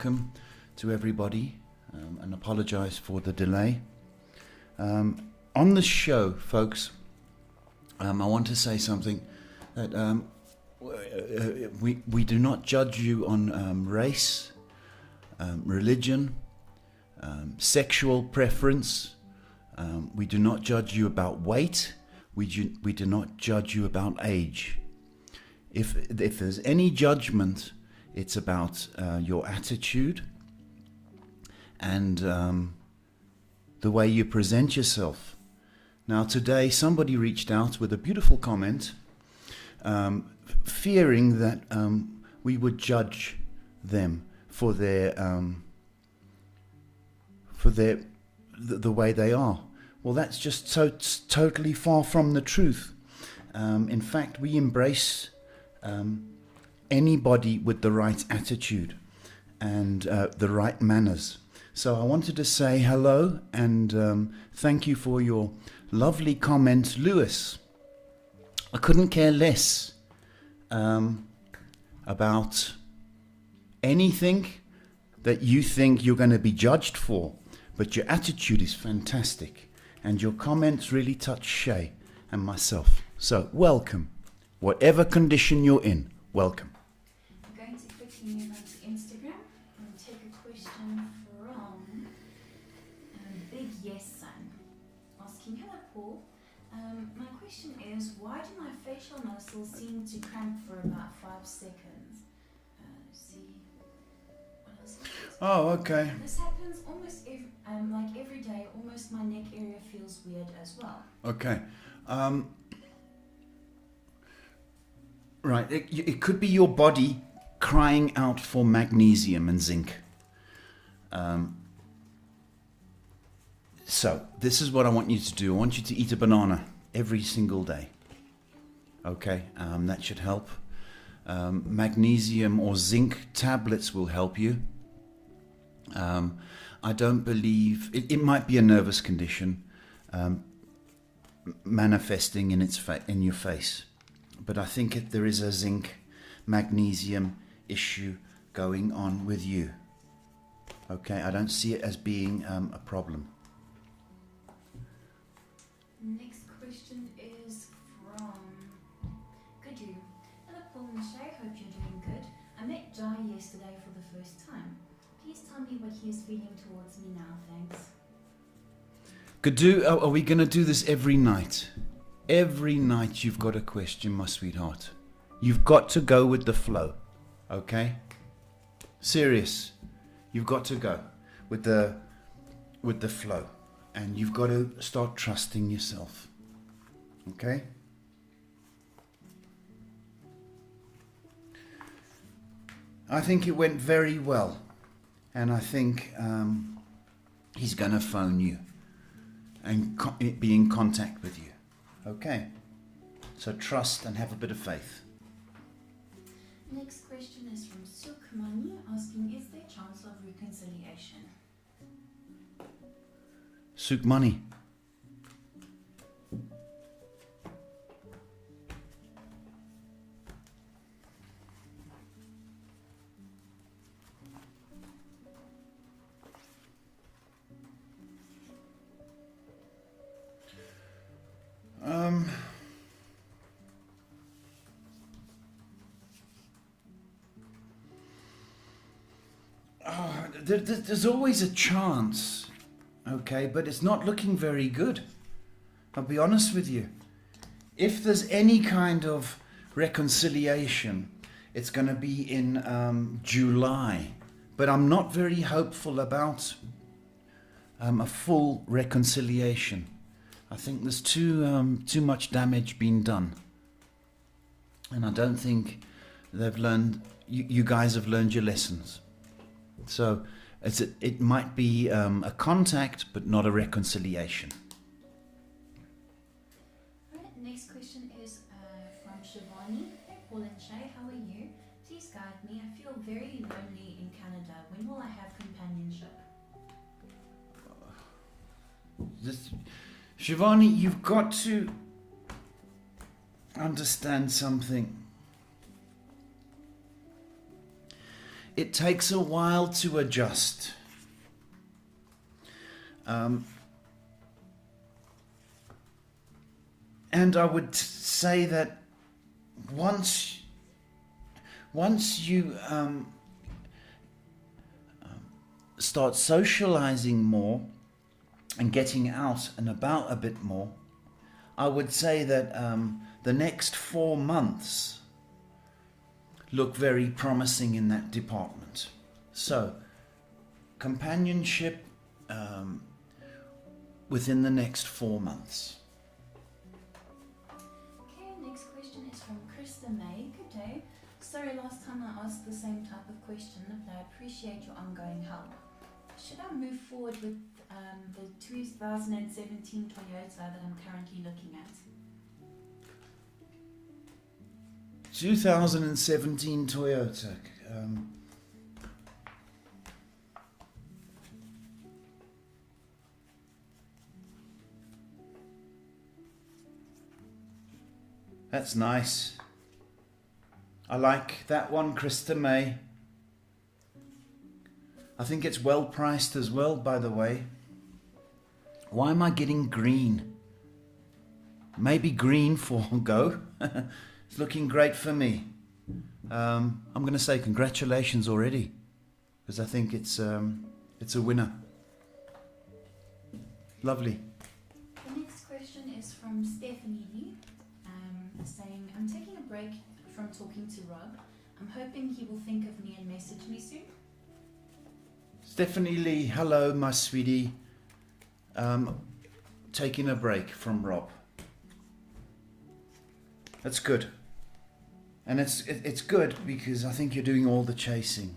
welcome to everybody, and apologize for the delay. On the show, folks, I want to say something that we do not judge you on race, religion, sexual preference. We do not judge you about weight. We do not judge you about age. If there's any judgment, it's about your attitude and the way you present yourself. Now today somebody reached out with a beautiful comment, fearing that we would judge them for the way they are. Well, that's just totally far from the truth. In fact, we embrace anybody with the right attitude and the right manners. So I wanted to say hello and thank you for your lovely comment, Lewis. I couldn't care less about anything that you think you're going to be judged for, but your attitude is fantastic and your comments really touch Shay and myself. So welcome, whatever condition you're in, welcome. I'm going to quickly move on to Instagram and take a question from Big Yes Son, asking, hello Paul, my question is, why do my facial muscles seem to cramp for about 5 seconds? See, what else? Oh, okay. This happens almost every day. Almost my neck area feels weird as well. Okay. Right. It could be your body crying out for magnesium and zinc. So this is what I want you to do. I want you to eat a banana every single day. Okay. That should help. Magnesium or zinc tablets will help you. I don't believe it might be a nervous condition manifesting in your face, but I think there is a zinc magnesium issue going on with you. Okay, I don't see it as being a problem. Next question is from Kudu. Hello Paul and Shay, hope you're doing good. I met Jai yesterday for the first time. Please tell me what he is feeling towards me now, thanks. Gadu, are we going to do this every night? Every night you've got a question, my sweetheart. You've got to go with the flow, okay? Serious. You've got to go with the flow. And you've got to start trusting yourself, okay? I think it went very well. And I think he's going to phone you and be in contact with you. Okay? So trust and have a bit of faith. Next question is from Sukmani, asking, is there a chance of reconciliation? Sukmani. There's always a chance, okay, but it's not looking very good. I'll be honest with you. If there's any kind of reconciliation, it's going to be in July, but I'm not very hopeful about a full reconciliation. I think there's too much damage being done, and I don't think they've learned. You guys have learned your lessons. So it might be a contact, but not a reconciliation. Alright, next question is from Shivani. Hey Paul and Shay, how are you? Please guide me. I feel very lonely in Canada. When will I have companionship? Shivani, you've got to understand something. it takes a while to adjust. And I would say that once you start socializing more and getting out and about a bit more, I would say that the next 4 months look very promising in that department. So, companionship within the next 4 months. Okay, next question is from Krista May. Good day. Sorry, last time I asked the same type of question, but I appreciate your ongoing help. Should I move forward with the 2017 Toyota that I'm currently looking at? 2017 Toyota. That's nice. I like that one, Krista May. I think it's well priced as well, by the way. Why am I getting green? Maybe green for go. It's looking great for me. I'm going to say congratulations already, because I think it's a winner. Lovely. The next question is from Stephanie Lee, saying, I'm taking a break from talking to Rob. I'm hoping he will think of me and message me soon. Stephanie Lee, hello, my sweetie. Taking a break from Rob. That's good. And it's good because I think you're doing all the chasing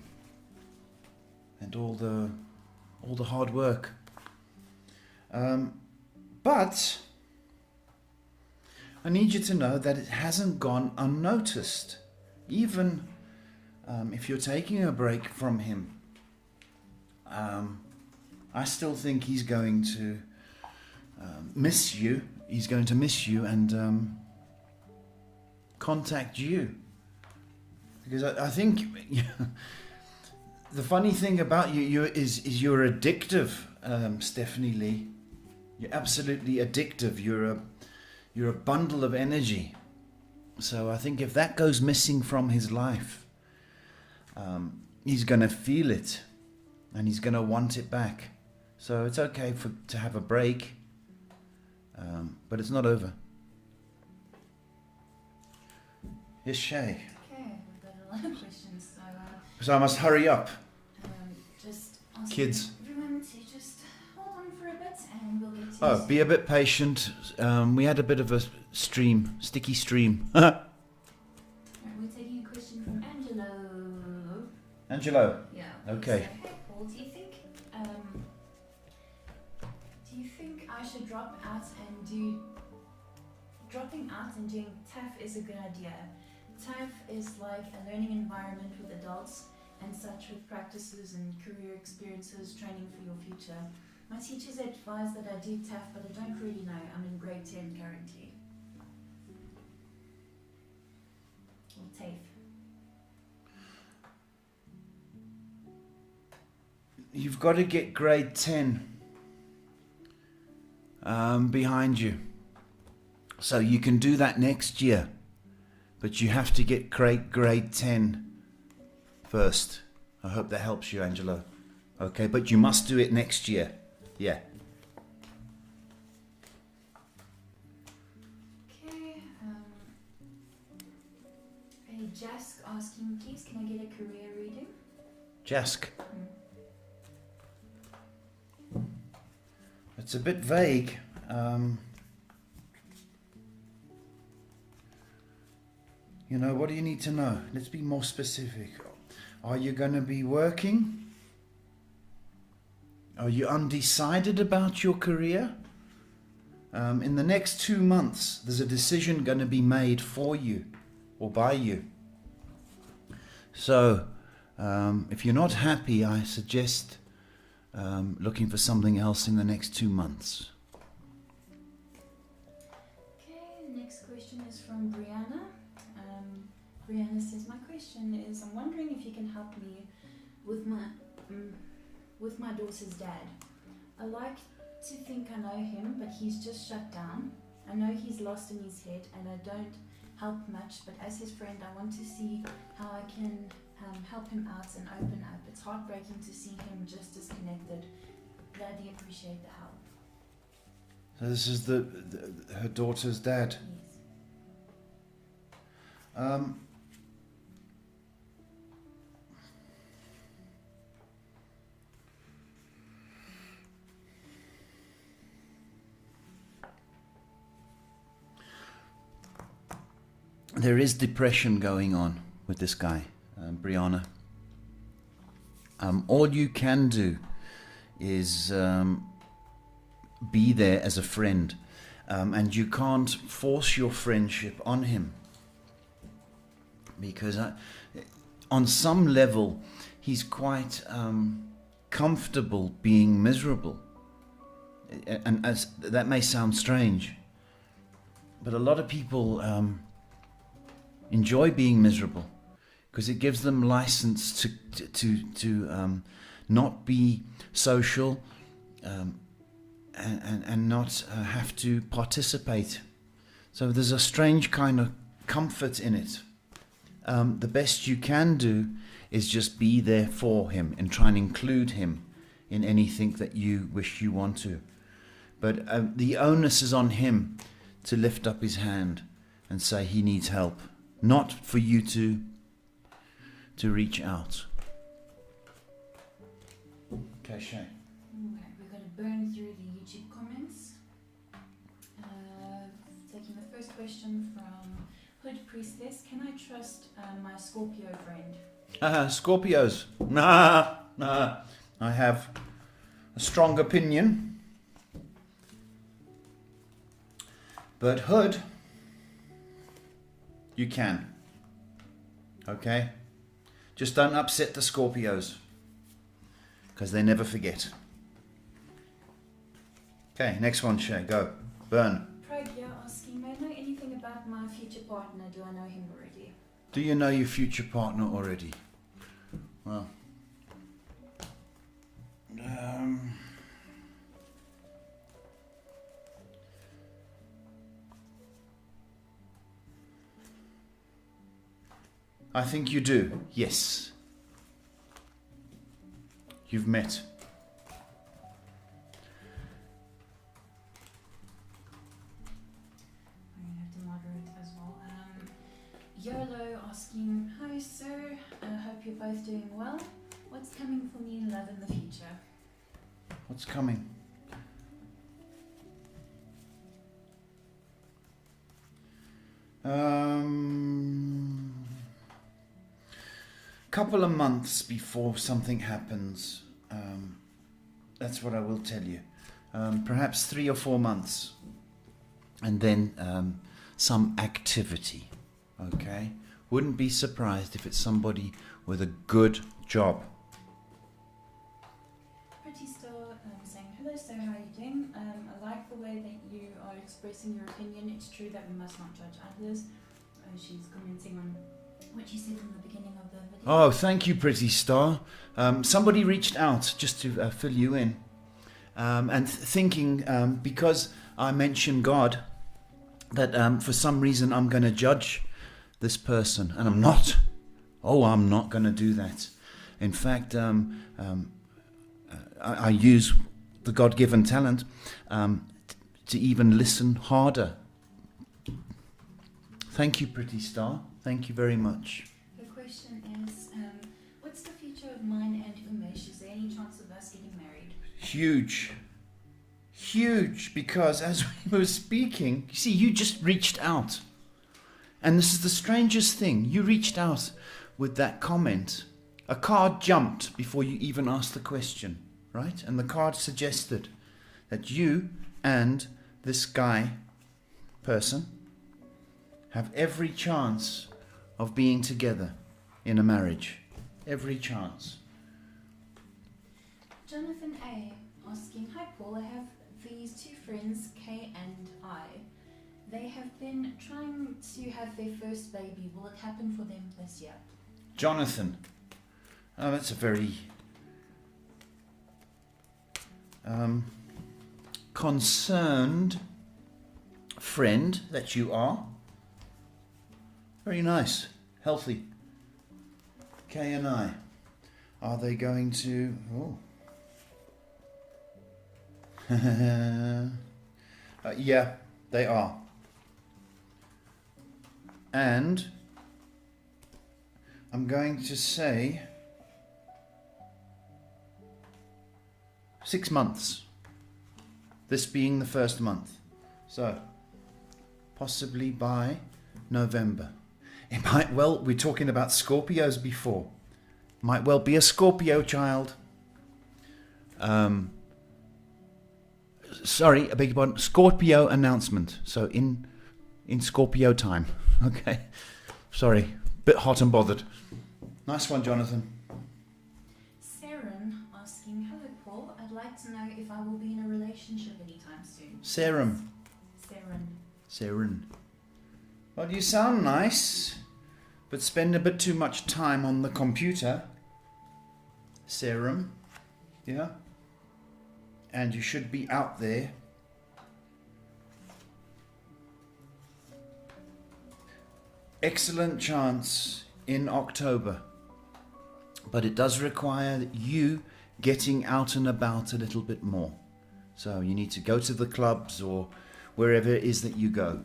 and all the hard work. But I need you to know that it hasn't gone unnoticed. Even if you're taking a break from him, I still think he's going to miss you. He's going to miss you and contact you. Because I think the funny thing about you is you're addictive, Stephanie Lee. You're absolutely addictive. You're a bundle of energy. So I think if that goes missing from his life, he's going to feel it. And he's going to want it back. So it's okay to have a break. But it's not over. Yes, Shay. Okay, we've got a lot of questions. So I must hurry up. Just ask Kids. everyone to just hold on for a bit and we'll get to Oh, be a bit patient. We had a bit of a sticky stream. Right, we're taking a question from Angelo. Angelo. Yeah. Okay. So, hey Paul, do you think I should dropping out and doing TAF is a good idea? TAF is like a learning environment with adults and such, with practices and career experiences, training for your future. My teachers advise that I do TAF, but I don't really know. I'm in grade 10 currently. Or TAFE. You've got to get grade 10 behind you. So you can do that next year. But you have to get grade 10 first. I hope that helps you, Angelo. Okay, but you must do it next year. Yeah. Okay. Hey, Jask asking, please, can I get a career reading? Jask. It's a bit vague. You know, what do you need to know? Let's be more specific. Are you going to be working? Are you undecided about your career? In the next 2 months, there's a decision going to be made for you or by you. So, if you're not happy, I suggest looking for something else in the next 2 months. Okay, next question is from Brianna. Brianna says, my question is, I'm wondering if you can help me with my with my daughter's dad. I like to think I know him, but he's just shut down. I know he's lost in his head, and I don't help much, but as his friend, I want to see how I can help him out and open up. It's heartbreaking to see him just disconnected. Gladly appreciate the help. So this is her daughter's dad. Yes. There is depression going on with this guy, Brianna. All you can do is be there as a friend, and you can't force your friendship on him, because on some level he's quite comfortable being miserable, and as that may sound strange, but a lot of people enjoy being miserable because it gives them license to not be social and not have to participate. So there's a strange kind of comfort in it. The best you can do is just be there for him and try and include him in anything that you wish you want to. But the onus is on him to lift up his hand and say he needs help, not for you to reach out. Okay, Shay. Okay, we're going to burn through the YouTube comments. Taking the first question from Hood Priestess. Can I trust my Scorpio friend? Scorpios. Nah. I have a strong opinion. But Hood, you can. Okay? Just don't upset the Scorpios, because they never forget. Okay, next one, Shay. Go. Burn. Pragya asking, may I know anything about my future partner? Do I know him already? Do you know your future partner already? Well, I think you do, yes. You've met. I'm going to have to moderate as well. YOLO asking, hi sir, I hope you're both doing well. What's coming for me in love in the future? What's coming? Couple of months before something happens. That's what I will tell you. Perhaps 3 or 4 months. And then some activity. Okay? Wouldn't be surprised if it's somebody with a good job. Pretty Star saying, hello sir, how are you doing? I like the way that you are expressing your opinion. It's true that we must not judge others. She's commenting on what you said in the beginning of the video. Oh, thank you, Pretty Star. Somebody reached out just to fill you in. And thinking, because I mentioned God, that for some reason I'm going to judge this person. And I'm not. Oh, I'm not going to do that. In fact, I use the God-given talent to even listen harder. Thank you, Pretty Star. Thank you very much. The question is, what's the future of mine and Umesh? Is there any chance of us getting married? Huge. Huge, because as we were speaking, you see, you just reached out. And this is the strangest thing. You reached out with that comment. A card jumped before you even asked the question, right? And the card suggested that you and this person, have every chance of being together in a marriage. Every chance. Jonathan A. asking, hi Paul, I have these 2 friends, K and I. They have been trying to have their first baby. Will it happen for them this year? Jonathan, Oh, that's a very concerned friend that you are. Very nice, healthy. K and I. Are they going to... Oh. Yeah, they are. And I'm going to say 6 months. This being the first month. So, possibly by November. It might well, we're talking about Scorpios before. Might well be a Scorpio child. Sorry, I beg your pardon. Scorpio announcement. So in Scorpio time. Okay. Sorry. Bit hot and bothered. Nice one, Jonathan. Saren asking, hello Paul, I'd like to know if I will be in a relationship anytime soon. Serum. Saren. Well, you sound nice, but spend a bit too much time on the computer. Serum. Yeah. And you should be out there. Excellent chance in October. But it does require you getting out and about a little bit more. So you need to go to the clubs or wherever it is that you go,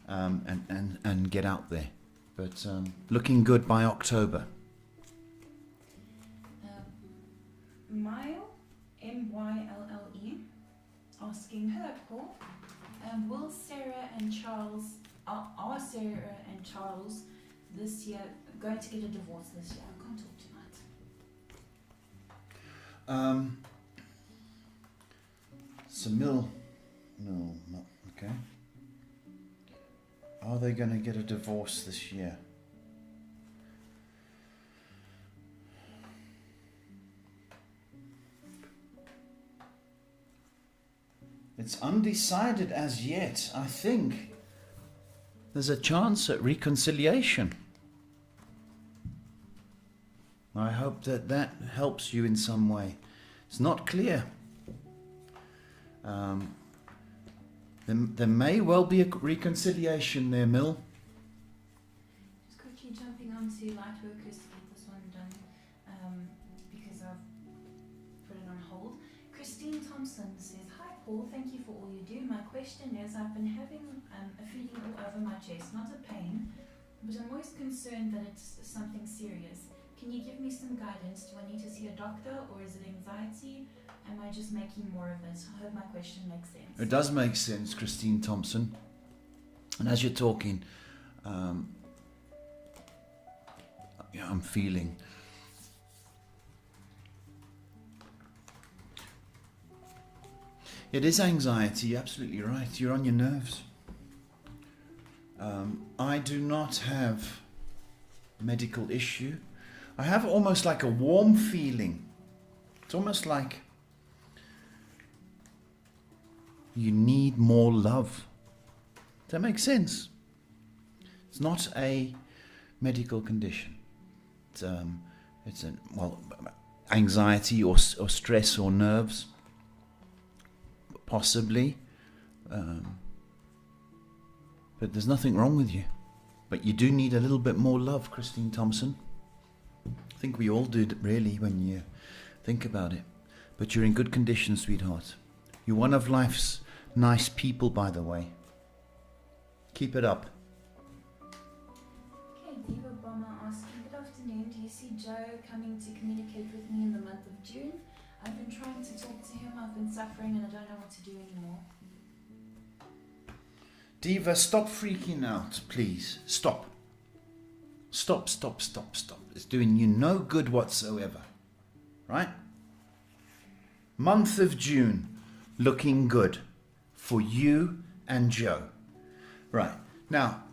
and get out there. But looking good by October. Myle, M-Y-L-L-E, asking, hello Paul, will Sarah and Charles, are Sarah and Charles this year going to get a divorce this year? I can't talk tonight. So no, not okay. Are they going to get a divorce this year? It's undecided as yet. I think there's a chance at reconciliation. I hope that helps you in some way. It's not clear. There may well be a reconciliation there, Mill. Just quickly jumping onto light workers to get this one done, because I've put it on hold. Christine Thompson says, hi Paul, thank you for all you do. My question is, I've been having a feeling all over my chest, not a pain, but I'm always concerned that it's something serious. Can you give me some guidance? Do I need to see a doctor, or is it anxiety? Am I just making more of it? I hope my question makes sense. It does make sense, Christine Thompson. And as you're talking, I'm feeling. It is anxiety, you're absolutely right. You're on your nerves. I do not have a medical issue. I have almost like a warm feeling. It's almost like you need more love. Does that make sense? It's not a medical condition. It's anxiety or stress or nerves, possibly. But there's nothing wrong with you. But you do need a little bit more love, Christine Thompson. I think we all do, really, when you think about it. But you're in good condition, sweetheart. You're one of life's nice people, by the way. Keep it up. Okay, Diva Bomber asking, good afternoon. Do you see Joe coming to communicate with me in the month of June? I've been trying to talk to him. I've been suffering and I don't know what to do anymore. Diva, stop freaking out, please. Stop. Stop. It's doing you no good whatsoever. Right? Month of June, looking good for you and Joe. Right. Now,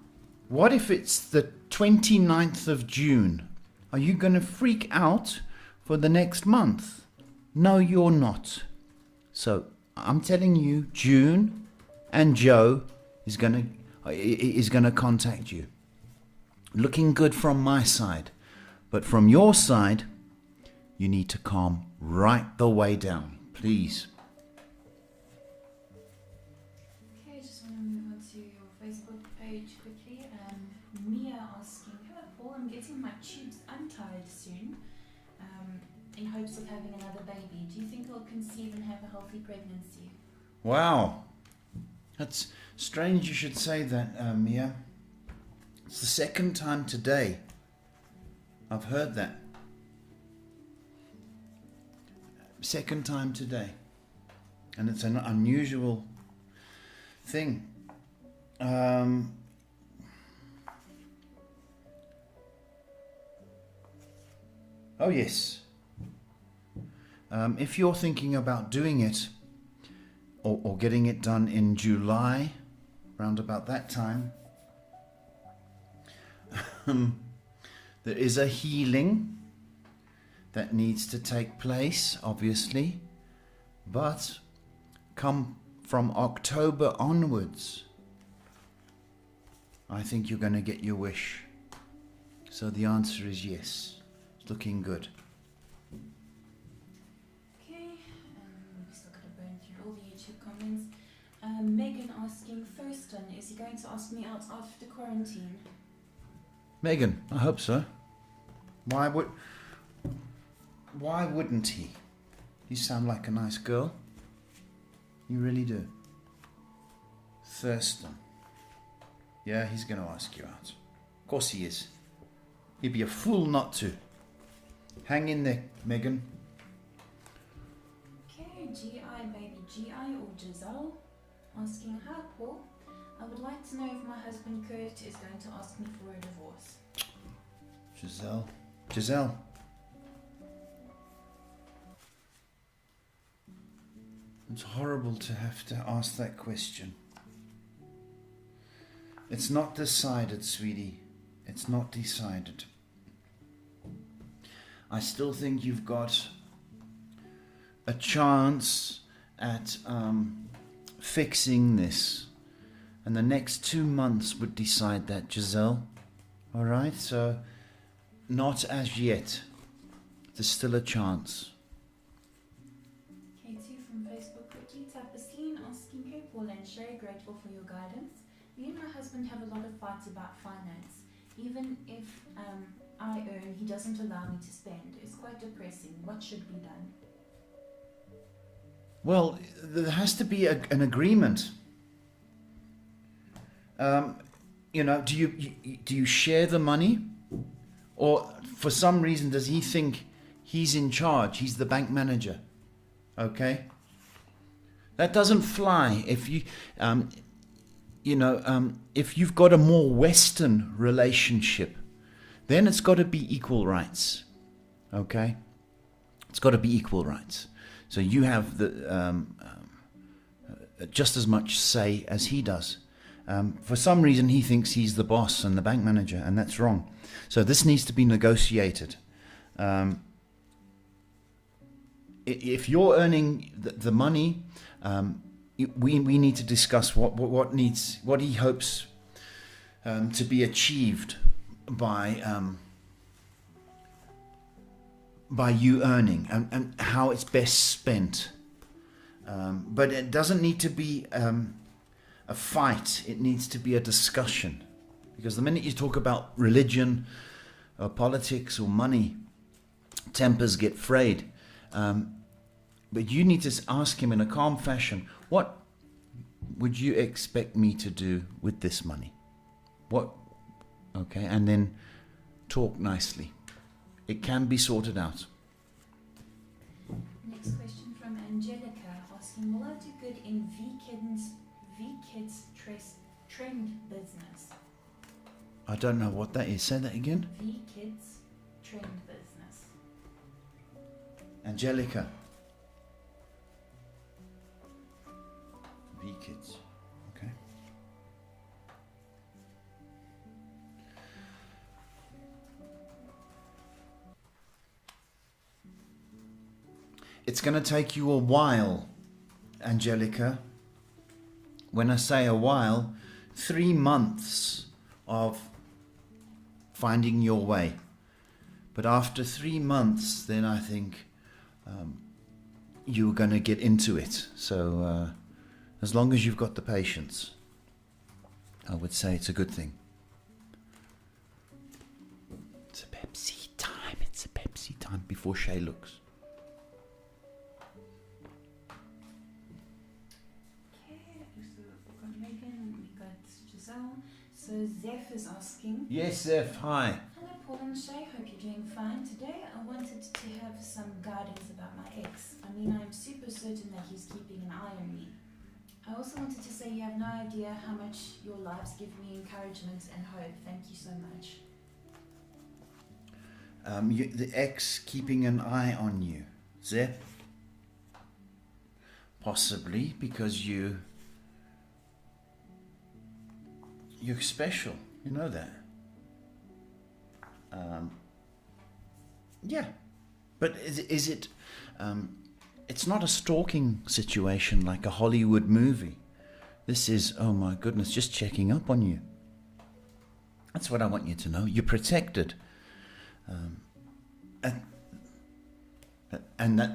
what if it's the 29th of June? Are you going to freak out for the next month? No, you're not. So, I'm telling you, June and Joe is going to contact you. Looking good from my side. But from your side, you need to calm right the way down, please. Okay, I just want to move on to your Facebook page quickly. Mia asking, hello Paul, I'm getting my tubes untied soon in hopes of having another baby. Do you think I'll conceive and have a healthy pregnancy? Wow. That's strange you should say that, Mia. It's the second time today I've heard that. Second time today. And it's an unusual thing. Oh yes. If you're thinking about doing it or getting it done in July, round about that time, there is a healing that needs to take place, obviously, but come from October onwards, I think you're going to get your wish. So the answer is yes. It's looking good. Okay, we're still going to burn through all the YouTube comments. Megan asking, Thurston, is he going to ask me out after quarantine? Megan, I hope so. Why wouldn't he? You sound like a nice girl. You really do. Thurston. Yeah, he's going to ask you out. Of course he is. He'd be a fool not to. Hang in there, Megan. Okay, GI baby GI or Giselle asking, hi Paul, I would like to know if my husband Kurt is going to ask me for a divorce. Giselle. It's horrible to have to ask that question. It's not decided, sweetie. It's not decided. I still think you've got a chance at fixing this. And the next 2 months would decide that, Giselle. All right? So, not as yet. There's still a chance. Katie from Facebook quickly. Tapasleen asking, hey Paul and Shay, grateful for your guidance. Me and my husband have a lot of fights about finance. Even if I earn, he doesn't allow me to spend. It's quite depressing. What should be done? Well, there has to be an agreement. Do you share the money? Or for some reason does he think he's in charge? He's the bank manager. Okay? That doesn't fly if you... if you've got a more Western relationship, then it's got to be equal rights. Okay? It's got to be equal rights. So you have the just as much say as he does. For some reason, he thinks he's the boss and the bank manager, and that's wrong. So this needs to be negotiated. If you're earning the money, we need to discuss what he hopes to be achieved by you earning and how it's best spent. But it doesn't need to be a fight. It needs to be a discussion, because the minute you talk about religion or politics or money, tempers get frayed. But you need to ask him in a calm fashion, what would you expect me to do with this money? Okay, and then talk nicely. It can be sorted out. Next question from Angelica asking, will I do good in V-Kids trend business? I don't know what that is. Say that again. V-Kids trend business. Angelica. V-Kids. Okay. It's going to take you a while, Angelica. When I say a while, 3 months of finding your way. But after 3 months, then I think you're going to get into it. So as long as you've got the patience, I would say it's a good thing. It's a Pepsi time. It's a Pepsi time before Shay looks. So Zeph is asking. Yes, Zeph, hi. Hello Paul and Shay, hope you're doing fine. Today I wanted to have some guidance about my ex. I mean, I'm super certain that he's keeping an eye on me. I also wanted to say you have no idea how much your lives give me encouragement and hope. Thank you so much. The ex keeping an eye on you. Zeph? Possibly because you're special, you know that. Yeah, but is it? It's not a stalking situation like a Hollywood movie. This is, oh my goodness, just checking up on you. That's what I want you to know. You're protected, and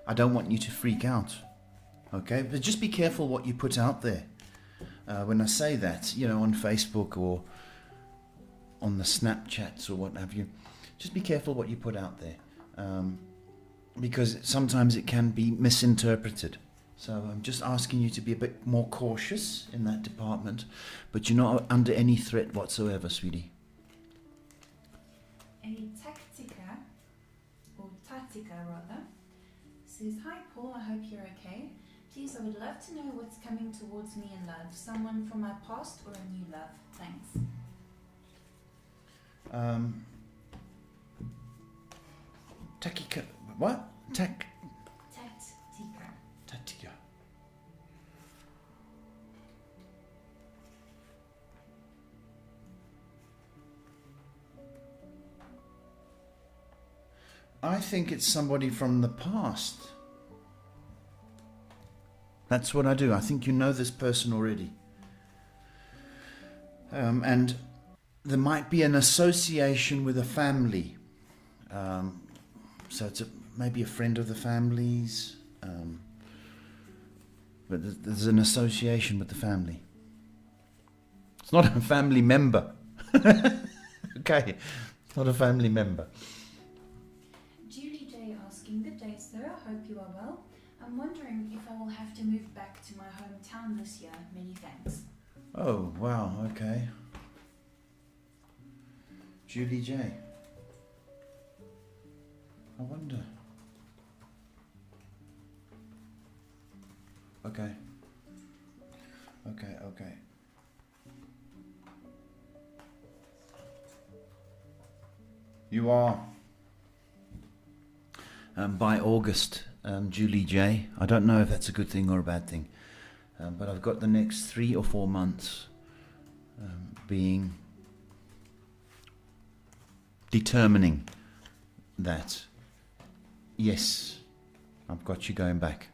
I don't want you to freak out. Okay, but just be careful what you put out there. When I say that, on Facebook or on the Snapchats or what have you, just be careful what you put out there, because sometimes it can be misinterpreted. So I'm just asking you to be a bit more cautious in that department, but you're not under any threat whatsoever, sweetie. A Tactica, or Tatica rather, says, "Hi Paul, I hope you're okay. Please, I would love to know what's coming towards me in love. Someone from my past or a new love? Thanks." Takika, what? Tatica. Tatika. I think it's somebody from the past. That's what I do. I think you know this person already. And there might be an association with a family. So it's maybe a friend of the family's. But there's an association with the family. It's not a family member. Okay. It's not a family member. Julie J asking, "Good day, sir. I hope you are well. I'm wondering if I will have to move back to my hometown this year. Many thanks." Oh, wow, okay. Julie J. I wonder. Okay. You are. By August, Julie J. I don't know if that's a good thing or a bad thing, but I've got the next 3 or 4 months being determining that, yes, I've got you going back.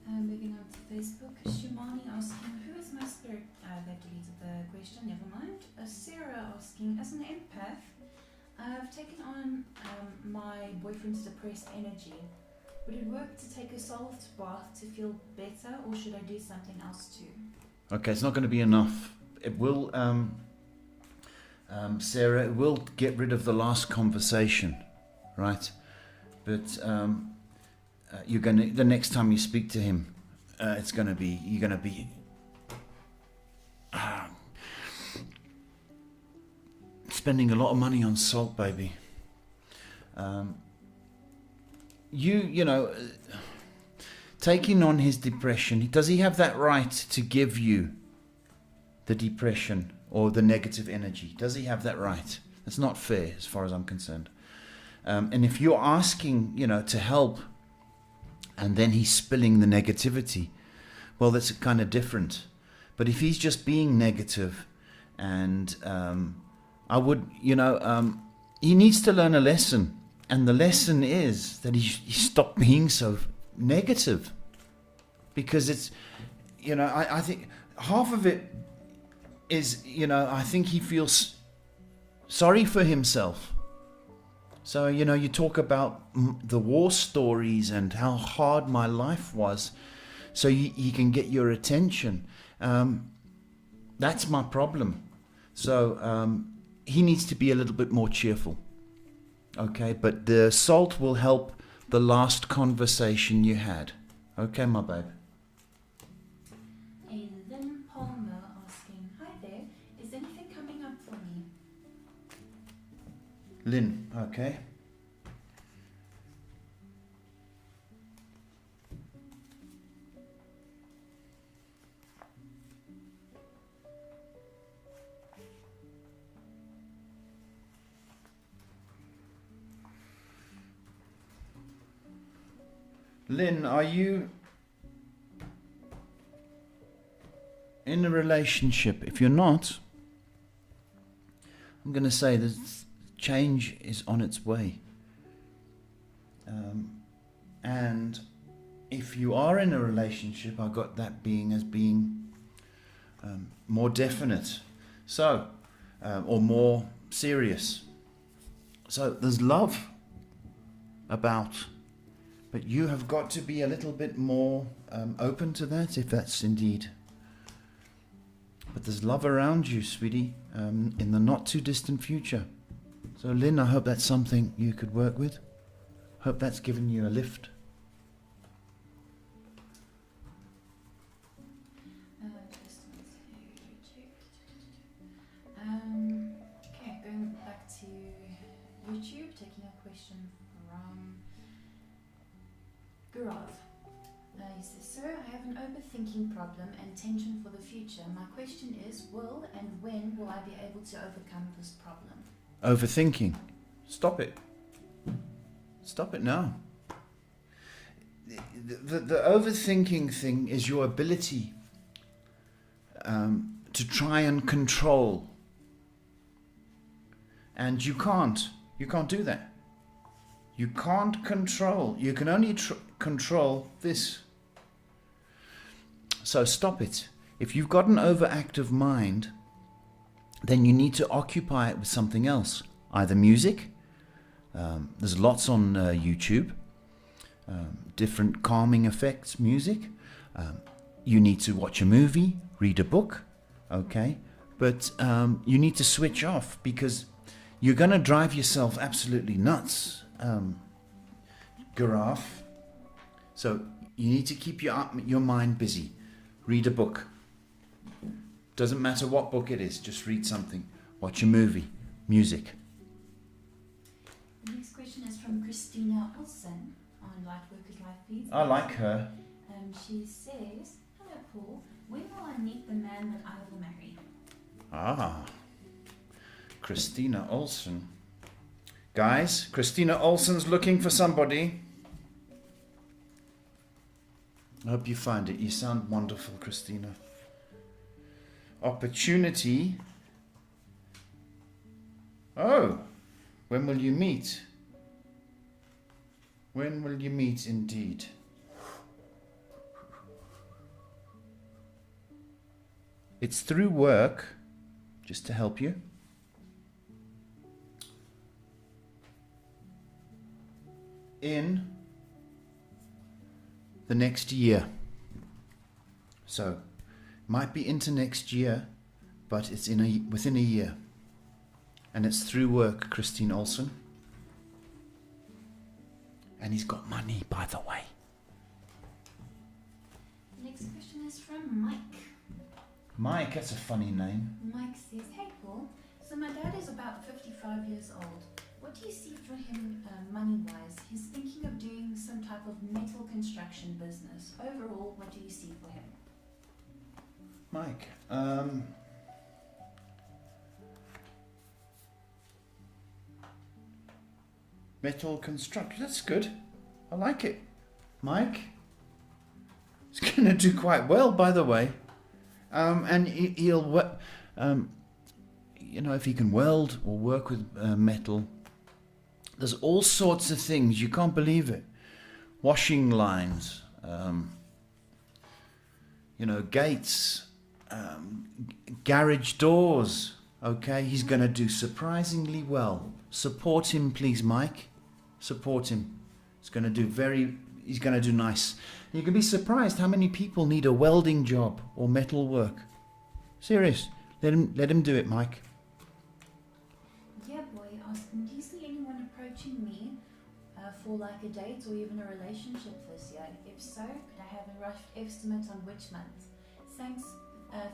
Moving on to Facebook, Shumani asking, "Who is my spirit?" They deleted the question, never mind. Sarah asking, "As an empath, I've taken on my boyfriend's depressed energy. Would it work to take a salt bath to feel better, or should I do something else too?" Okay, it's not going to be enough. It will, Sarah, it will get rid of the last conversation, right? But you're going to, the next time you speak to him, it's going to be, you're going to be spending a lot of money on salt, baby. You know, taking on his depression, does he have that right to give you the depression or the negative energy? Does he have that right? That's not fair as far as I'm concerned. And if you're asking, to help, and then he's spilling the negativity, well, that's kind of different. But if he's just being negative, and I would, he needs to learn a lesson. And the lesson is that he stopped being so negative. Because it's, I think half of it is, I think he feels sorry for himself. So, you talk about the war stories and how hard my life was, so he can get your attention. That's my problem. So he needs to be a little bit more cheerful. Okay, but the salt will help the last conversation you had. Okay, my babe. A Lynn Palmer asking, hi there, is anything coming up for me? Lynn, okay. Lynn, are you in a relationship? If you're not, I'm going to say that change is on its way. And if you are in a relationship, I got that being more definite, so or more serious. So there's love about. But you have got to be a little bit more open to that, if that's indeed. But there's love around you, sweetie, in the not too distant future. So, Lynn, I hope that's something you could work with. Hope that's given you a lift. Just want to check. Okay, going back to YouTube, taking a question from Gurav. He says, sir, I have an overthinking problem and tension for the future. My question is, will and when will I be able to overcome this problem? Overthinking. Stop it. Stop it now. The overthinking thing is your ability to try and control. And you can't. You can't do that. You can't control. You can only control this. So stop it. If you've got an overactive mind, then you need to occupy it with something else. Either music. There's lots on YouTube. Different calming effects music. You need to watch a movie, read a book. Okay. But you need to switch off, because you're going to drive yourself absolutely nuts. Giraffe. So you need to keep your mind busy. Read a book. Doesn't matter what book it is, just read something. Watch a movie. Music. The next question is from Christina Olsen on Lightworkers Life Feeds. I like her. She says, hello Paul, when will I meet the man that I will marry? Ah. Christina Olsen. Guys, Christina Olsen's looking for somebody. I hope you find it. You sound wonderful, Christina. Opportunity. Oh, when will you meet? When will you meet indeed? It's through work, just to help you. In the next year. So, might be into next year, but it's within a year. And it's through work, Christine Olsen. And he's got money, by the way. Next question is from Mike. Mike, that's a funny name. Mike says, hey Paul, so my dad is about 55 years old. What do you see for him money-wise? He's thinking of doing some type of metal construction business. Overall, what do you see for him? Mike, metal construction, that's good. I like it. Mike, he's going to do quite well, by the way. And he'll, if he can weld or work with metal, there's all sorts of things. You can't believe it. Washing lines, gates, garage doors, Okay, he's going to do surprisingly well. Support him, please, Mike. Support him. He's going to do nice. You can be surprised how many people need a welding job or metal work. Serious. Let him do it, Mike. Yeah, boy, asking, do you see anyone approaching me for like a date or even a relationship this year? If so, could I have a rough estimate on which month?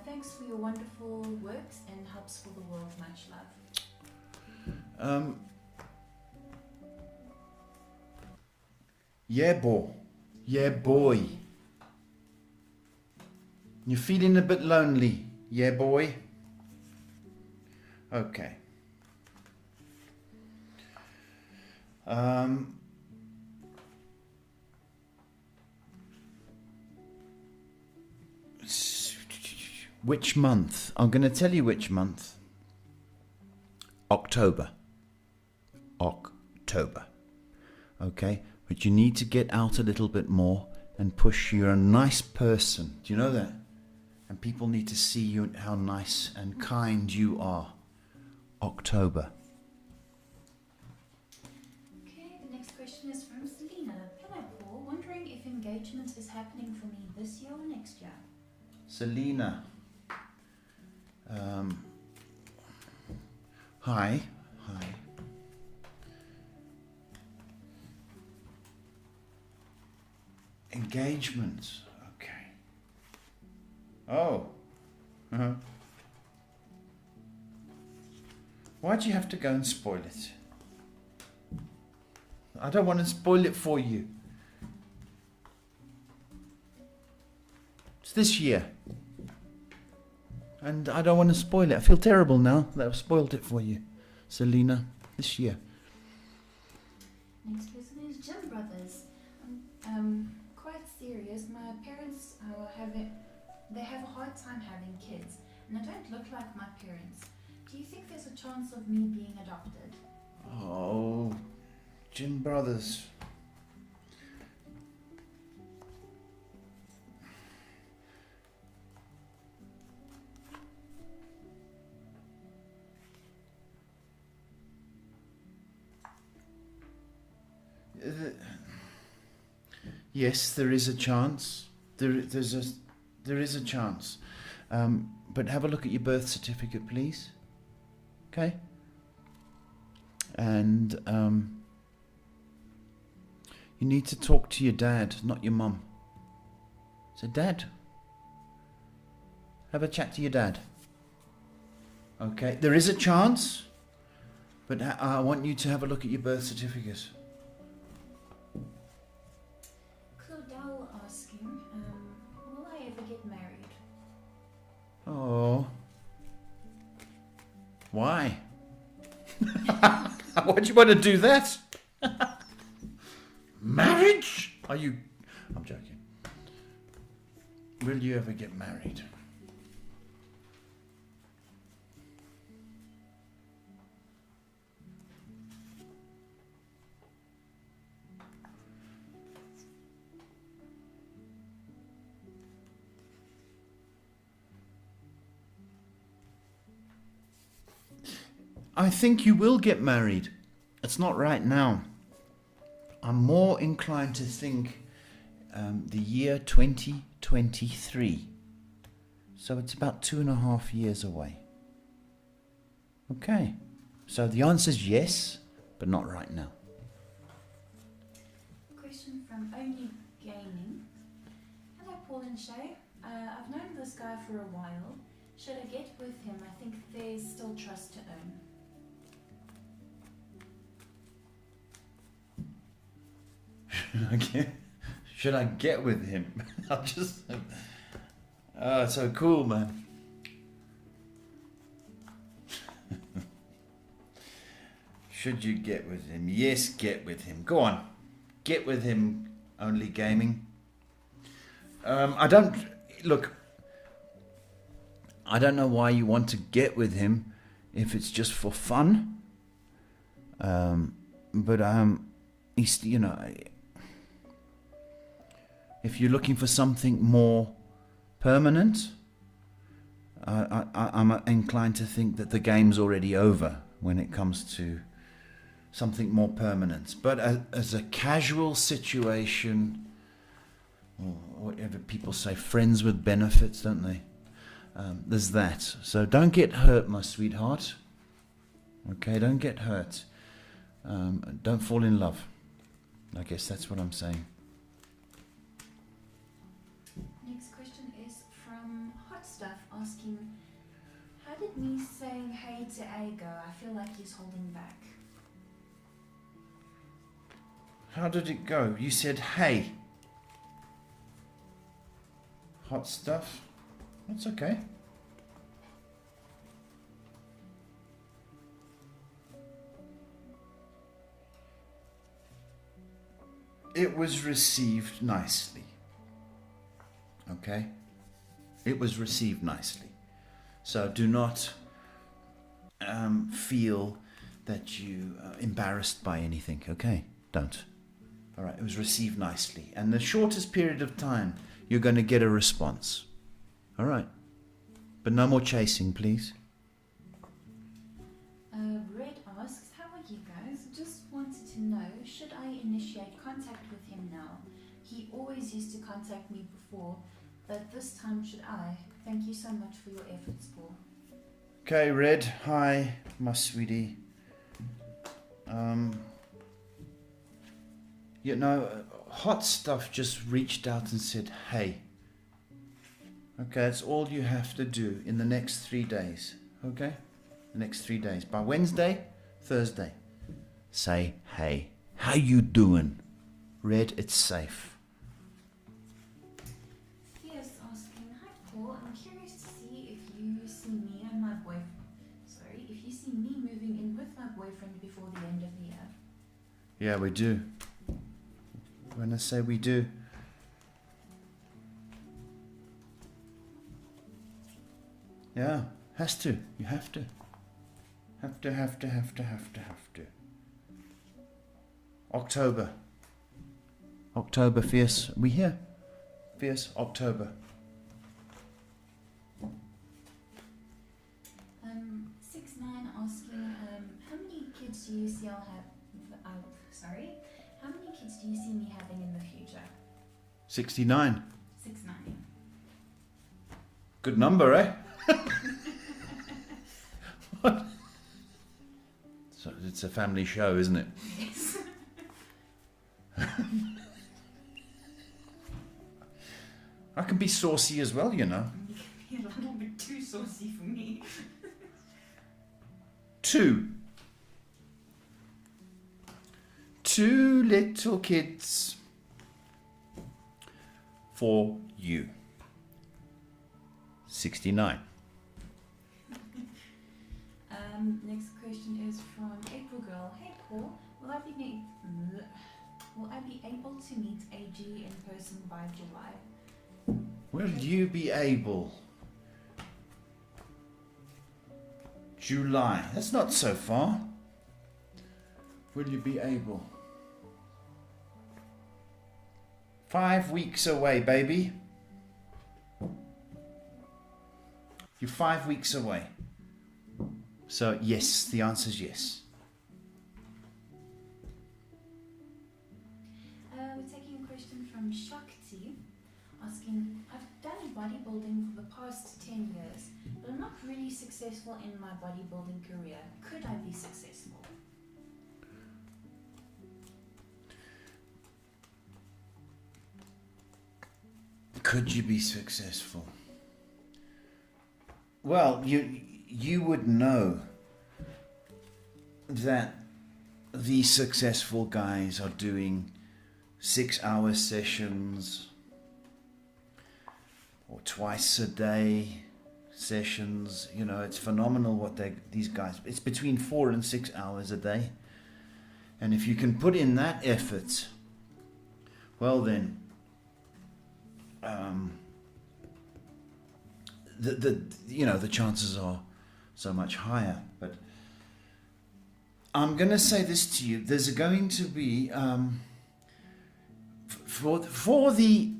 Thanks for your wonderful works and helps for the world. Much love. Yeah, boy. Yeah, boy. You're feeling a bit lonely. Yeah, boy. Okay. Which month? I'm going to tell you which month. October. Okay? But you need to get out a little bit more and push. You're a nice person. Do you know that? And people need to see you, how nice and kind you are. October. Okay, the next question is from Selena. Hello, Paul. Wondering if engagement is happening for me this year or next year? Selena. Hi. Engagement. Okay. Oh. Uh-huh. Why'd you have to go and spoil it? I don't want to spoil it for you. It's this year. And I don't want to spoil it. I feel terrible now that I've spoiled it for you, Selena, this year. Next person is Jim Brothers. Quite serious. My parents they have a hard time having kids, and I don't look like my parents. Do you think there's a chance of me being adopted? Oh, Jim Brothers. Yes, there is a chance. There is a chance. But have a look at your birth certificate, please. Okay? And you need to talk to your dad, not your mum. So, Dad, have a chat to your dad. Okay? There is a chance, but I want you to have a look at your birth certificate. Claudel asking, will I ever get married? Oh. Why? Why do you want to do that? Marriage? I'm joking. Will you ever get married? I think you will get married. It's not right now. I'm more inclined to think the year 2023. So it's about 2.5 years away. Okay. So the answer is yes, but not right now. Question from Only Gaming. Hello, Paul and Shay. I've known this guy for a while. Should I get with him? I think there's still trust to earn. Should I get with him? I'm just... Oh, so cool, man. Should you get with him? Yes, get with him. Go on. Get with him, Only Gaming. I don't know why you want to get with him if it's just for fun. He's, if you're looking for something more permanent, I'm inclined to think that the game's already over when it comes to something more permanent. But as a casual situation, or whatever people say, friends with benefits, don't they? There's that. So don't get hurt, my sweetheart. Okay, don't get hurt. Don't fall in love. I guess that's what I'm saying. Next question is from Hot Stuff asking, how did me saying hey to A go? I feel like he's holding back. How did it go? You said hey. Hot Stuff? That's okay. It was received nicely. Okay? It was received nicely. So do not feel that you are embarrassed by anything. Okay? Don't. All right, it was received nicely. And the shortest period of time, you're going to get a response. All right? But no more chasing, please. Red asks, how are you guys? Just wanted to know, should I initiate contact with him now? He always used to contact me before, but this time should I? Thank you so much for your efforts, Paul. Okay, Red. Hi, my sweetie. You know, Hot Stuff just reached out and said, hey. Okay, that's all you have to do in the next 3 days. Okay? The next 3 days. By Wednesday, Thursday. Say, hey, how you doing? Red, it's safe. Yes, asking, hi Paul, I'm curious to see if you see me and my boyfriend. Sorry, if you see me moving in with my boyfriend before the end of the year. Yeah, we do. When I say we do. Yeah, has to. You have to. Have to. October. October, fierce. We here? Fierce October. 6-9 asking, how many kids do you see I'll have? How many kids do you see me having in the future? 69. 6-9. Good number, eh? What? So it's a family show, isn't it? Yes. I can be saucy as well, you know. You can be a little bit too saucy for me. 2. 2 little kids for you. 69. Next question is from April Girl. Hey Paul, will I be able to meet AG in person by July? Will you be able? July. That's not so far. Will you be able? 5 weeks away, baby. You're 5 weeks away. So, yes, the answer is yes. We're taking a question from Shakti, asking, I've done bodybuilding for the past 10 years, but I'm not really successful in my bodybuilding career. Could I be successful? Could you be successful? Well, you would know that the successful guys are doing 6-hour sessions or twice a day sessions. You know, it's phenomenal what these guys. It's between 4 and 6 hours a day, and if you can put in that effort, well then. The chances are so much higher. But I'm going to say this to you: there's going to be for the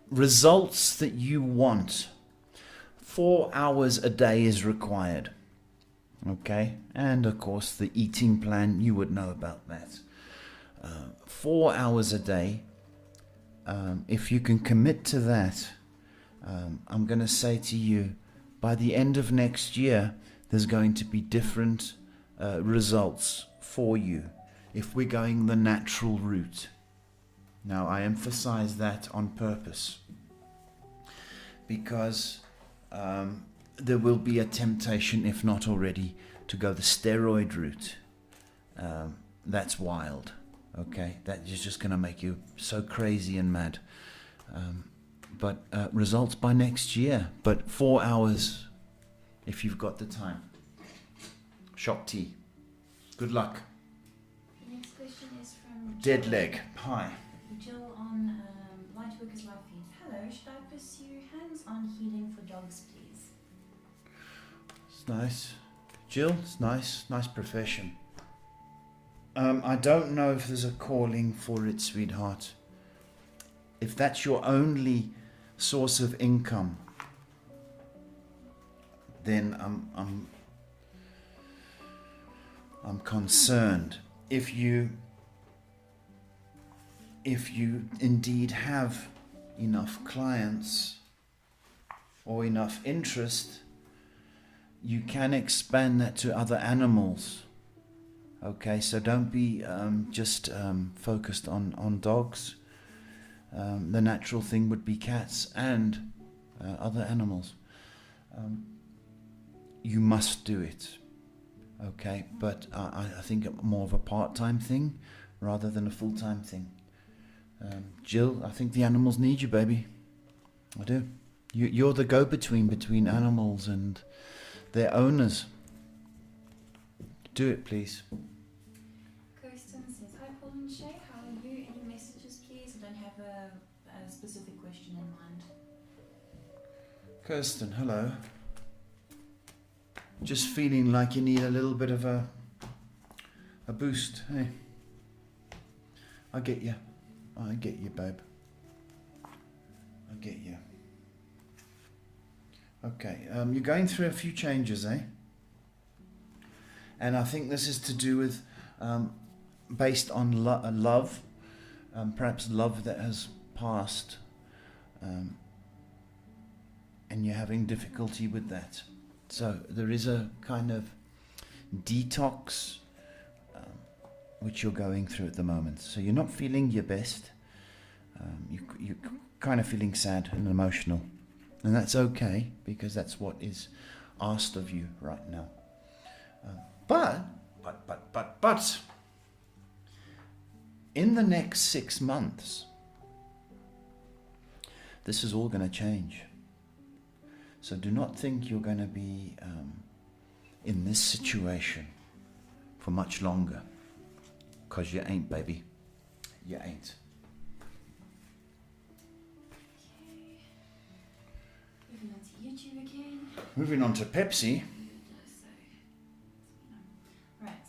results that you want 4 hours a day is required. Okay, and of course the eating plan, you would know about that. 4 hours a day. If you can commit to that, I'm going to say to you, by the end of next year, there's going to be different results for you if we're going the natural route. Now, I emphasize that on purpose because there will be a temptation, if not already, to go the steroid route. That's wild. Okay, that is just going to make you so crazy and mad. But results by next year. But 4 hours if you've got the time. Shop tea. Good luck. The next question is from Dead Jill. leg. Hi. Jill on Lightworkers Life Feeds. Hello, should I pursue hands-on healing for dogs, please? It's nice. Jill, it's nice. Nice profession. I don't know if there's a calling for it, sweetheart. If that's your only source of income, then I'm concerned. If you indeed have enough clients or enough interest, you can expand that to other animals. Okay, so don't be just focused on dogs. The natural thing would be cats and other animals. You must do it. Okay, but I think more of a part-time thing rather than a full-time thing. Jill, I think the animals need you, baby. I do. You're the go-between between animals and their owners. Do it, please. Kirsten says, hi Paul and Shay, how are you? Any messages, please? I don't have a specific question in mind. Kirsten, hello. Just feeling like you need a little bit of a boost. Hey, I get you. I get you, babe. I get you. Okay, you're going through a few changes, eh? And I think this is to do with, based on love, perhaps love that has passed, and you're having difficulty with that. So there is a kind of detox which you're going through at the moment. So you're not feeling your best. You're kind of feeling sad and emotional. And that's okay, because that's what is asked of you right now. But, in the next 6 months, this is all going to change. So do not think you're going to be in this situation for much longer. Because you ain't, baby. You ain't. Okay. Moving on to YouTube again. Moving on to Pepsi. Right.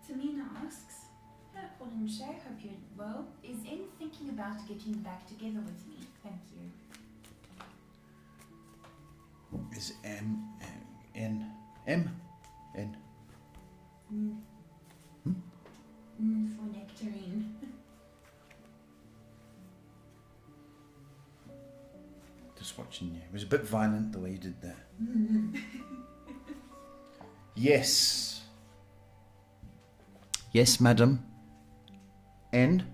Tamina asks, hello Paul and Shay, hope you're well. Is N thinking about getting back together with me? Thank you. Is N? For nectarine. Just watching you. It was a bit violent the way you did that. Yes. Yes, madam. N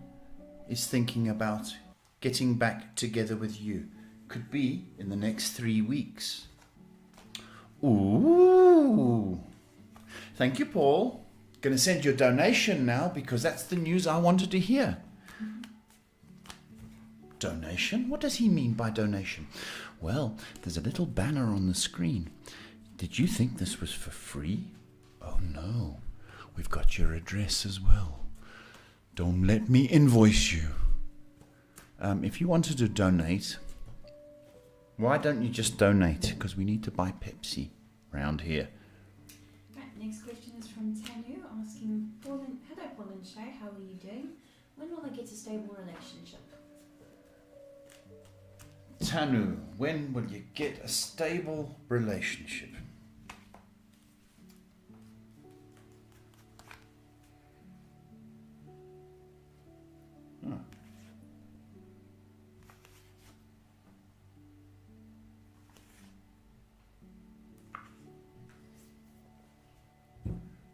is thinking about getting back together with you. Could be in the next 3 weeks. Ooh. Thank you, Paul. Going to send you a donation now because that's the news I wanted to hear. Donation? What does he mean by donation? Well, there's a little banner on the screen. Did you think this was for free? Oh no, we've got your address as well. Don't let me invoice you. If you wanted to donate, why don't you just donate? Because we need to buy Pepsi round here. Right, next question is from Tanu asking, hello Paul and Shay, how are you doing? When will I get a stable relationship? Tanu, when will you get a stable relationship? Oh.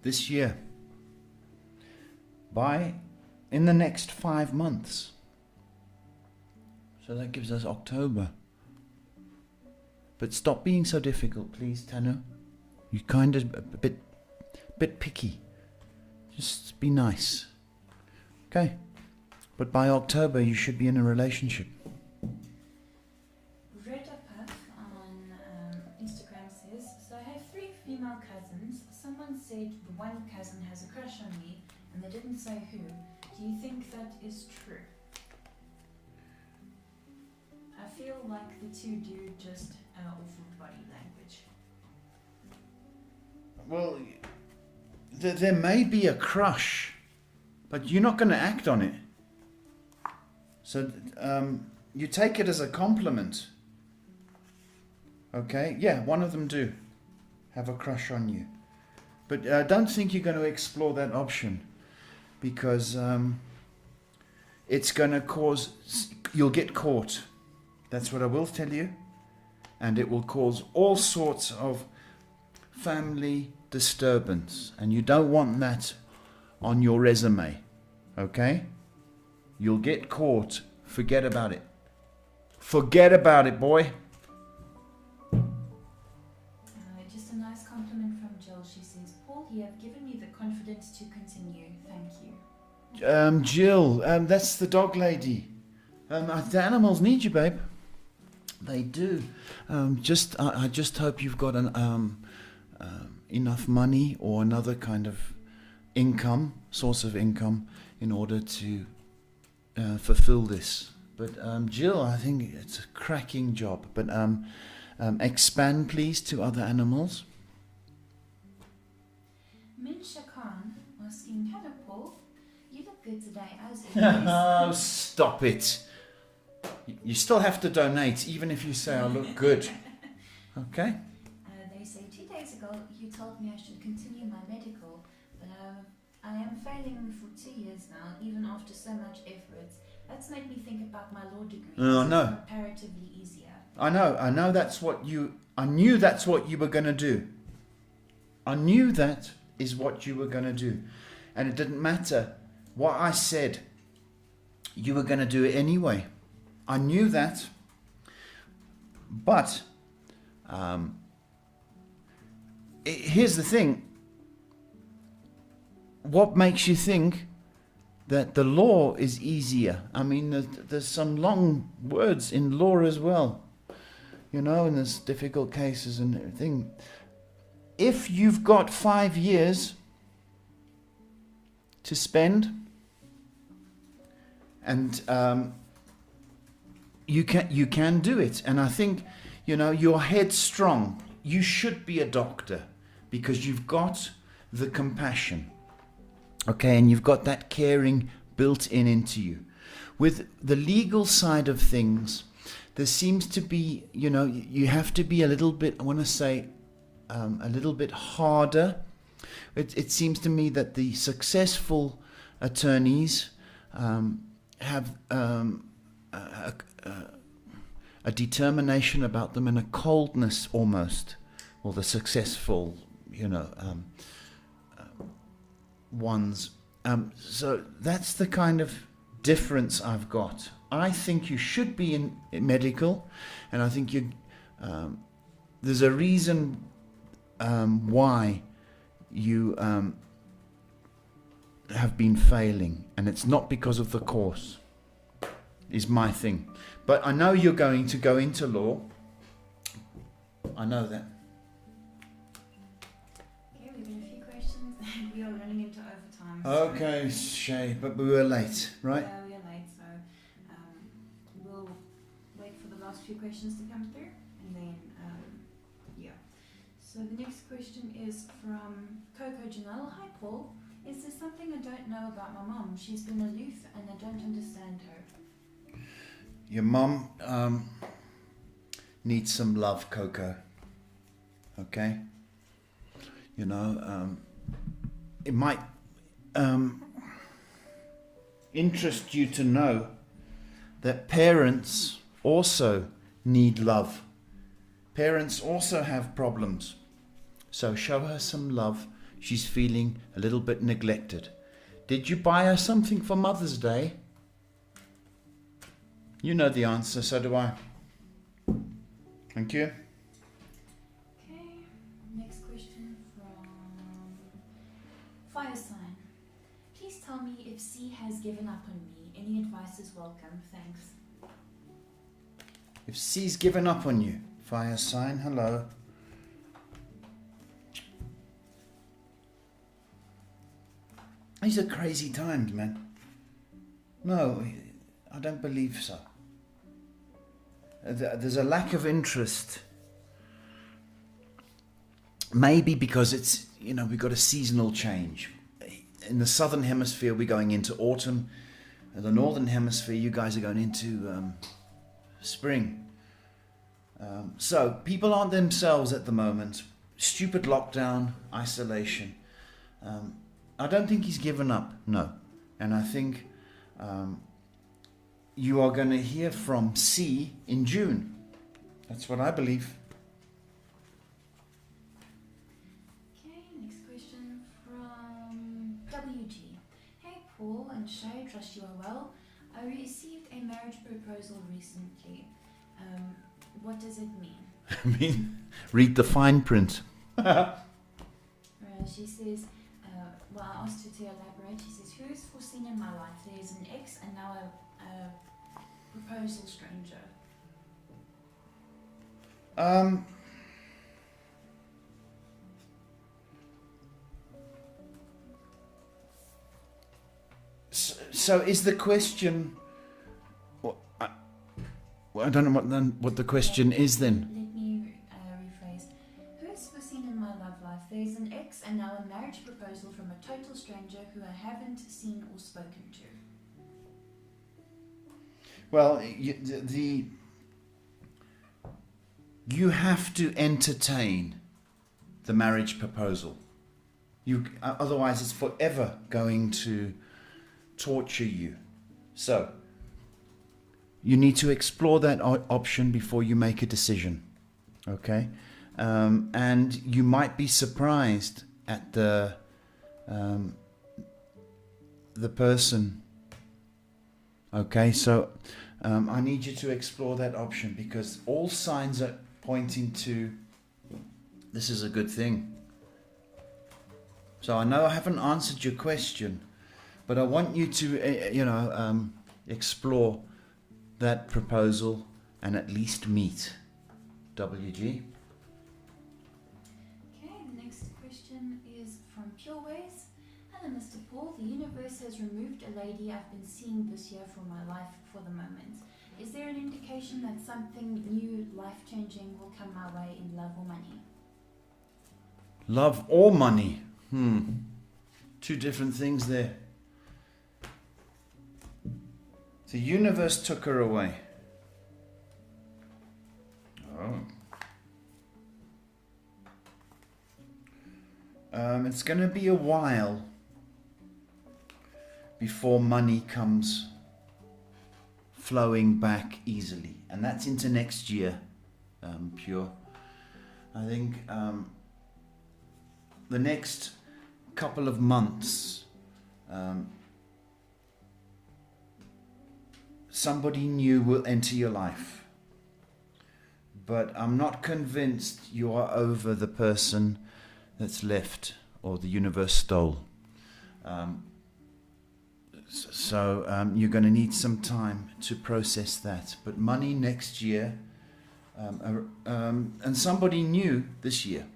This year. In the next 5 months. So that gives us October. But stop being so difficult, please, Tanu. You're kind of a bit picky. Just be nice. Okay? But by October, you should be in a relationship. Reda Puff on Instagram says, so I have 3 female cousins. Someone said the one cousin has a crush on me, and they didn't say who. Do you think that is true? I feel like the two do just awful body language. Well, there may be a crush, but you're not going to act on it. So you take it as a compliment. Okay? Yeah, one of them do have a crush on you. But don't think you're going to explore that option, because it's going to cause... You'll get caught. That's what I will tell you. And it will cause all sorts of family disturbance. And you don't want that on your resume. Okay? You'll get caught. Forget about it. Forget about it, boy. Just a nice compliment from Jill. She says, Paul, you have given me the confidence to continue. Thank you. Jill, that's the dog lady. The animals need you, babe. They do. I just hope you've got enough money or another kind of source of income, in order to fulfill this. But Jill, I think it's a cracking job. But expand, please, to other animals. Minsha Khan asking, hello, Paul. You look good today, as Oh, always. stop it. You still have to donate, even if you say I look good. Okay? They say 2 days ago you told me I should continue my medical, but I am failing for 2 years now, even after so much effort. That's made me think about my law degree. Oh, no. It's comparatively easier. I know I knew that's what you were going to do. I knew that is what you were going to do. And it didn't matter what I said. You were going to do it anyway. I knew that. But here's the thing. What makes you think that the law is easier? I mean, there's some long words in law as well. You know, and there's difficult cases and everything. If you've got 5 years to spend, and you can do it. And I think, you're headstrong. You should be a doctor, because you've got the compassion. Okay, and you've got that caring built into you. With the legal side of things, there seems to be, you have to be a little bit, I want to say, a little bit harder. It seems to me that the successful attorneys have a determination about them, and a coldness almost, or the successful, ones. So that's the kind of difference I've got. I think you should be in medical, and I think there's a reason why you have been failing, and it's not because of the course, is my thing. But I know you're going to go into law. I know that. Okay, we've got a few questions, and we are running into overtime. Okay, Shay, but we were late, right? Yeah, we are late, so we'll wait for the last few questions to come through, and then, yeah. So the next question is from Coco Janelle. Hi, Paul. Is there something I don't know about my mom? She's been aloof, and I don't understand her. Your mum, needs some love, Coco. Okay? You know, it might interest you to know that parents also need love. Parents also have problems. So show her some love. She's feeling a little bit neglected. Did you buy her something for Mother's Day? You know the answer, so do I. Thank you. Okay, next question from Fire Sign. Please tell me if C has given up on me. Any advice is welcome. Thanks. If C's given up on you, Fire Sign, hello. These are crazy times, man. No, I don't believe so. There's a lack of interest. Maybe because it's, you know, we've got a seasonal change. In the southern hemisphere, we're going into autumn. In the northern hemisphere, you guys are going into spring. So people aren't themselves at the moment. Stupid lockdown, isolation. I don't think he's given up, no. And I think you are going to hear from C in June. That's what I believe. Okay, next question from WG. Hey Paul and Shay, trust you are well. I received a marriage proposal recently. What does it mean? I mean, read the fine print. She says, well, I asked her to elaborate. She says, who is foreseen in my life? There's an ex and now a proposal stranger. So is the question... Well, I don't know what the question is then. Let me rephrase. Who is foreseen in my love life? There's an ex and now a marriage proposal from a total stranger who I haven't seen or spoken to. Well, you have to entertain the marriage proposal. Otherwise, it's forever going to torture you. So, you need to explore that option before you make a decision. Okay? And you might be surprised at the person. Okay, so I need you to explore that option because all signs are pointing to this is a good thing. So I know I haven't answered your question, but I want you to, explore that proposal and at least meet. WG. Okay, the next question is from Pure Ways. Hello, Mr. Paul. The universe has removed a lady I've been seeing this year from my life for the moment. Is there an indication that something new, life-changing will come my way in love or money? Love or money? Two different things there. The universe took her away. Oh. It's going to be a while before money comes flowing back easily. And that's into next year, Pure. I think the next couple of months, somebody new will enter your life. But I'm not convinced you are over the person that's left or the universe stole. So you're going to need some time to process that. But money next year, and somebody new this year.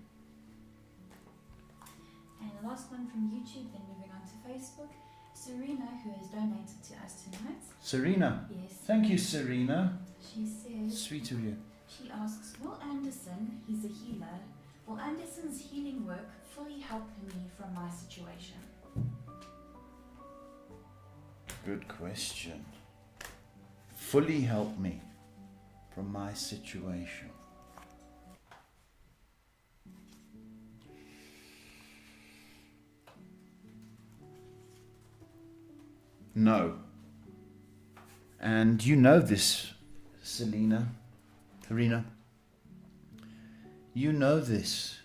And the last one from YouTube, then moving on to Facebook. Serena, who has donated to us tonight. Serena. Yes. Thank you, Serena. She says, Sweet of you. she asks, will Anderson, he's a healer, will Anderson's healing work fully help me from my situation? Good question. Fully help me. from my situation. No. And you know this, Serena. You know this.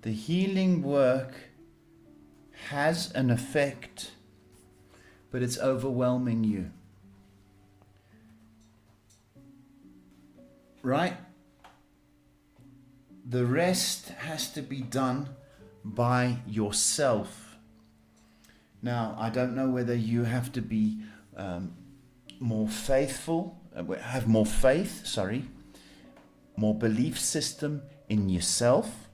The healing work has an effect, but it's overwhelming you. Right? The rest has to be done by yourself. Now, I don't know whether you have to be more faithful, have more faith, more belief system in yourself.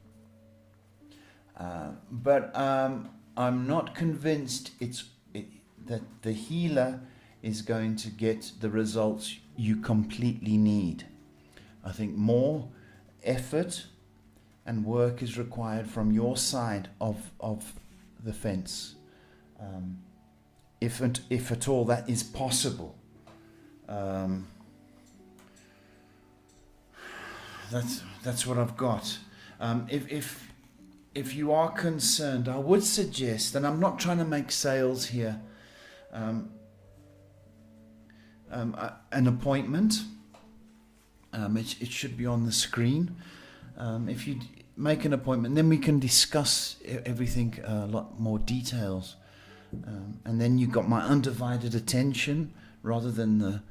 But I'm not convinced that the healer is going to get the results you completely need. I think more effort and work is required from your side of the fence. If at all that is possible. That's what I've got. If you are concerned, I would suggest, and I'm not trying to make sales here, an appointment. It should be on the screen. If you make an appointment, then we can discuss everything, a lot more details. And then you got my undivided attention rather than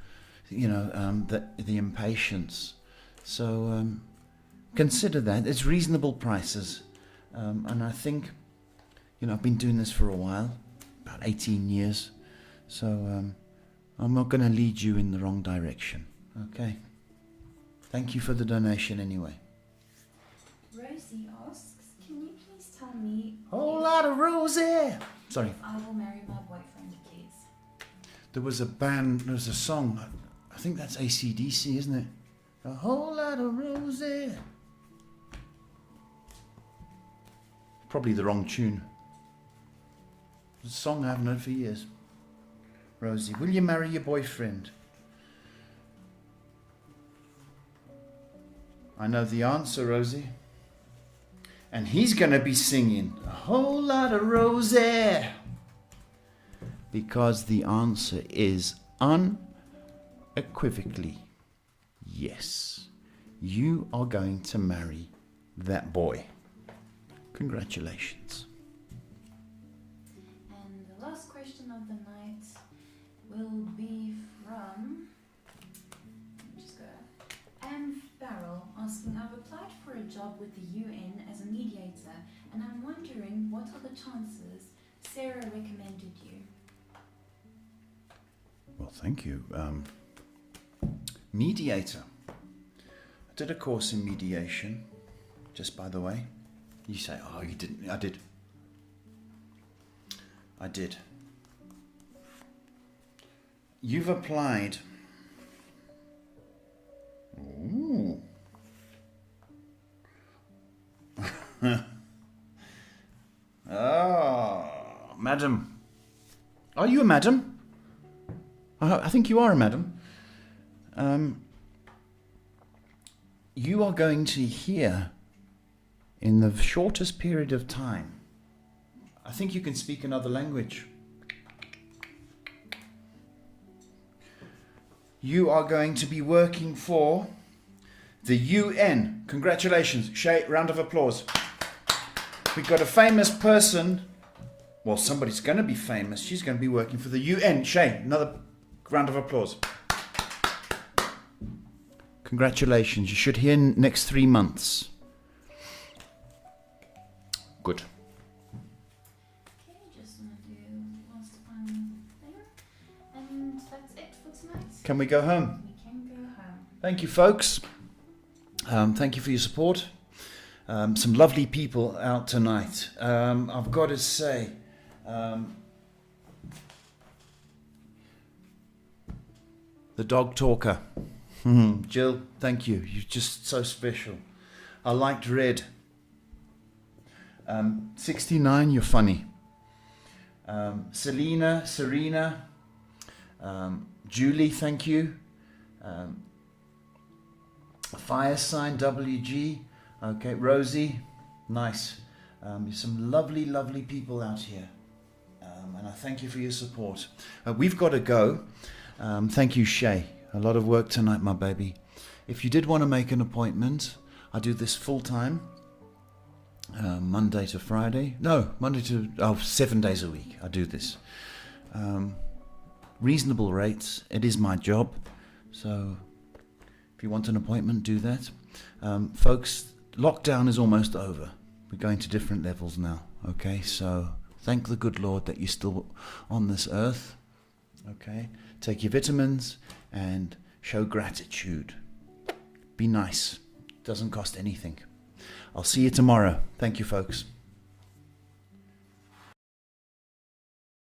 the impatience. So consider that. It's reasonable prices. And I think, I've been doing this for a while, about 18 years. So I'm not going to lead you in the wrong direction. Okay. Thank you for the donation anyway. Rosie asks, can you please tell me... Whole lot of Rosie! Sorry. I will marry my boyfriend, please. There was a song, I think that's AC/DC, isn't it? A whole lot of Rosie. Probably the wrong tune. It's a song I haven't heard for years. Rosie, will you marry your boyfriend? I know the answer, Rosie. And he's going to be singing a whole lot of Rosie. Because the answer is unequivocally yes. You are going to marry that boy. Congratulations. And the last question of the night will be from... Anne Farrell asking, I've applied for a job with the UN as a mediator, and I'm wondering what are the chances Sarah recommended you? Well, thank you. Mediator. I did a course in mediation, just by the way. You say, oh, you didn't. I did. You've applied... Ooh. Madam. Are you a madam? I think you are a madam. You are going to hear in the shortest period of time. I think you can speak another language. You are going to be working for the UN. Congratulations. Shay, round of applause. We've got a famous person. Well, somebody's going to be famous. She's going to be working for the UN. Shay, another round of applause. Congratulations. You should hear next 3 months. Good. Okay, just want to do last final thing. And that's it for tonight. Can we go home? We can go home. Thank you, folks. Thank you for your support. Some lovely people out tonight. I've got to say, the dog talker. Jill, thank you. You're just so special. I liked Red. 69, you're funny. Serena, Julie, thank you. fire sign, WG. Okay, Rosie, nice. There's some lovely, lovely people out here. And I thank you for your support. We've got to go. Thank you, Shay. A lot of work tonight, my baby. If you did want to make an appointment, I do this full time. Monday to Friday. No, 7 days a week I do this. Reasonable rates. It is my job. So if you want an appointment, do that. Folks, lockdown is almost over. We're going to different levels now. Okay, so thank the good Lord that you're still on this earth. Okay, take your vitamins and show gratitude. Be nice. Doesn't cost anything. I'll see you tomorrow. Thank you, folks.